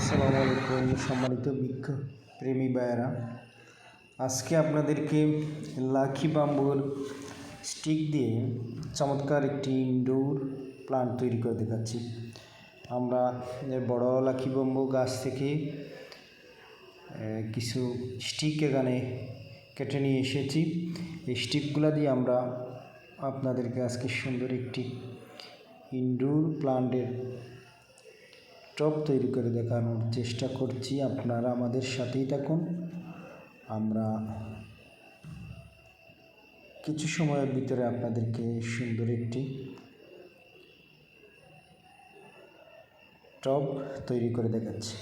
আসসালামু আলাইকুম সম্মানিত বৃক্ষ প্রেমী ভাইয়েরা, আজকে আপনাদেরকে লাকি বাম্বুর স্টিক দিয়ে চমৎকার একটি ইনডোর প্লান্ট তৈরি করে দেখাচ্ছি। আমরা বড় লাকি বাম্বু গাছ থেকে কিছু স্টিক এখানে কেটে নিয়ে এসেছি। এই স্টিকগুলো দিয়ে আমরা আপনাদেরকে আজকে সুন্দর একটি ইনডোর প্লান্টের টব তৈরি করে দেখানোর চেষ্টা করছি। আপনারা আমাদের সাথেই থাকুন। আমরা কিছু সময়ের ভিতরে আপনাদেরকে সুন্দর একটি টব তৈরি করে দেখাচ্ছি।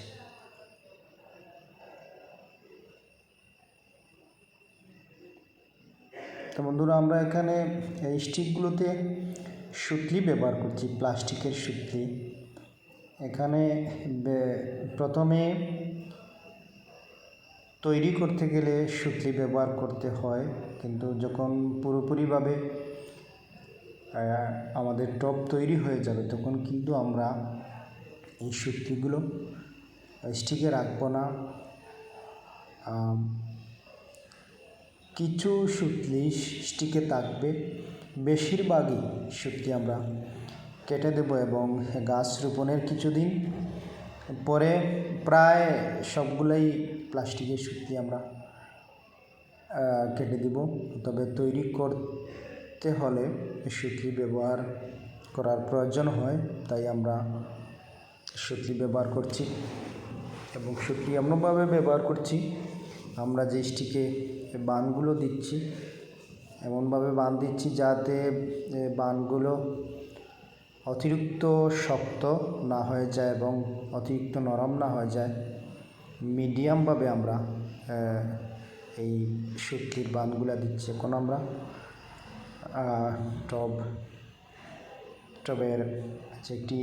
তো বন্ধুরা, আমরা এখানে এই স্টিকগুলোতে সুতলি ব্যবহার করছি, প্লাস্টিকের সুতলি। এখানে প্রথমে তৈরি করতে গেলে সুতলি ব্যবহার করতে হয়, কিন্তু যখন পুরোপুরিভাবে আমাদের টব তৈরি হয়ে যাবে তখন কিন্তু আমরা এই সুতলিগুলো স্টিকে রাখবো না। কিছু সুতলি স্টিকে থাকবে, বেশিরভাগই সুতলি আমরা কেটে দেব এবং গাছ রোপণের কিছুদিন পরে প্রায় সবগুলোই প্লাস্টিকের সুতলি আমরা কেটে দেব। তবে তৈরি করতে হলে সুতলি ব্যবহার করার প্রয়োজন হয়, তাই আমরা সুতলি ব্যবহার করছি এবং সুতলি এমনভাবে ব্যবহার করছি, আমরা যে স্টিকে বানগুলো দিচ্ছি এমনভাবে বান দিচ্ছি যাতে বানগুলো অতিরিক্ত শক্ত না হয়ে যায় এবং অতিরিক্ত নরম না হয়ে যায়। মিডিয়ামভাবে আমরা এই সুতলির বানগুলো দিচ্ছি। এখন আমরা টবের যে একটি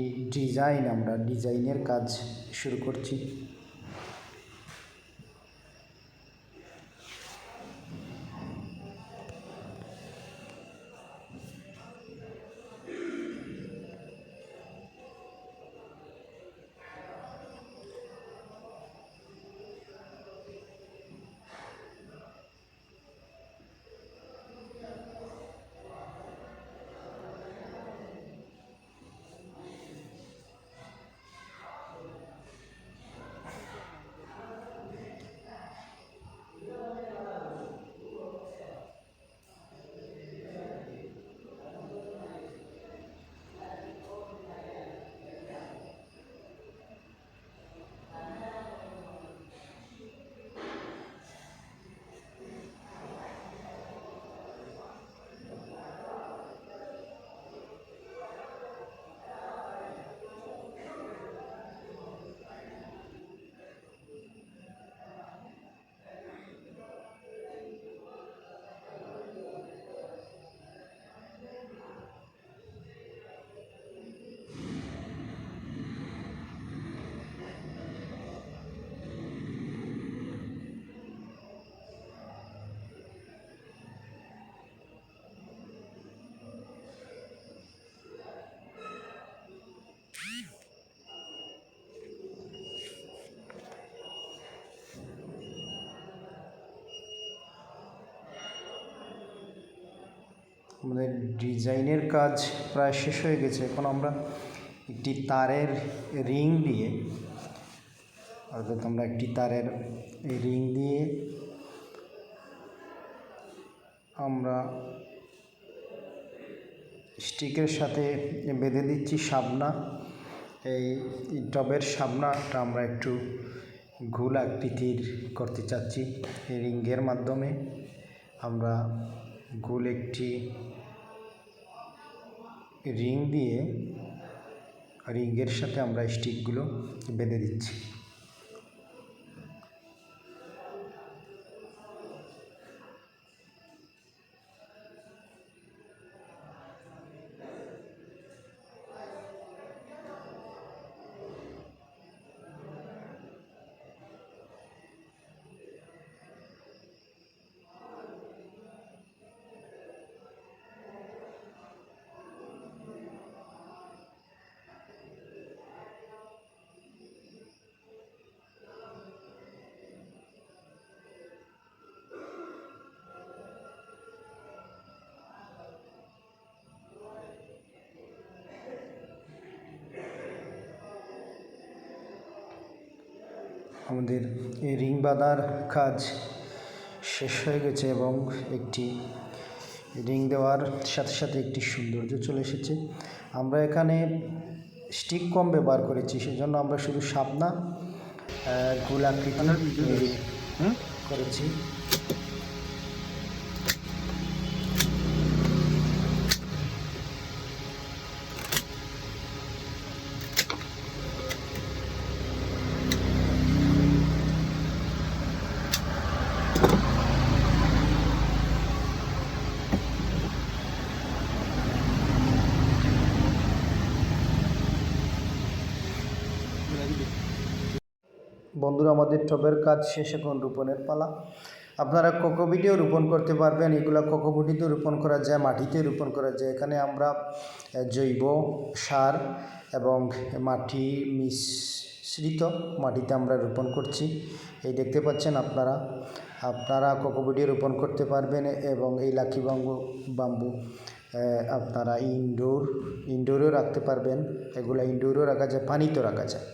ডিজাইনের কাজ শুরু করছি। আমাদের ডিজাইনের কাজ প্রায় শেষ হয়ে গেছে। এখন আমরা একটি তারের রিং দিয়ে আমরা স্টিকের সাথে বেঁধে দিচ্ছি সাবনা। এই টবের সাবনাটা আমরা একটু গোল আকৃতির করতে চাচ্ছি। এই রিংয়ের মাধ্যমে আমরা গোল একটি রিং দিয়ে রিংয়ের সাথে আমরা স্টিকগুলো বেঁধে দিচ্ছি। আমাদের এই রিং বাঁধার কাজ শেষ হয়ে গেছে এবং একটি রিং দেওয়ার সাথে সাথে একটি সৌন্দর্য চলে এসেছে। আমরা এখানে স্টিক কম ব্যবহার করেছি, সেজন্য আমরা শুধু শাপনা গোলাকৃতি করেছি। বন্ধুরা, আমাদের টবের কাজ শেষ, এখন রোপণের পালা। আপনারা কোকোপিটেও রোপণ করতে পারবেন। এগুলো কোকোপিটেও রোপণ করা যায়, মাটিতে রোপণ করা যায়। এখানে আমরা জৈব সার এবং মাটি মিশ্রিত মাটিতে আমরা রোপণ করছি। এই দেখতে পাচ্ছেন আপনারা কোকোপিটে রোপণ করতে পারবেন এবং এই লাকি বাম্বু আপনারা ইনডোরেও রাখতে পারবেন। এগুলো ইনডোরেও রাখা যায়, পানিতেও রাখা যায়।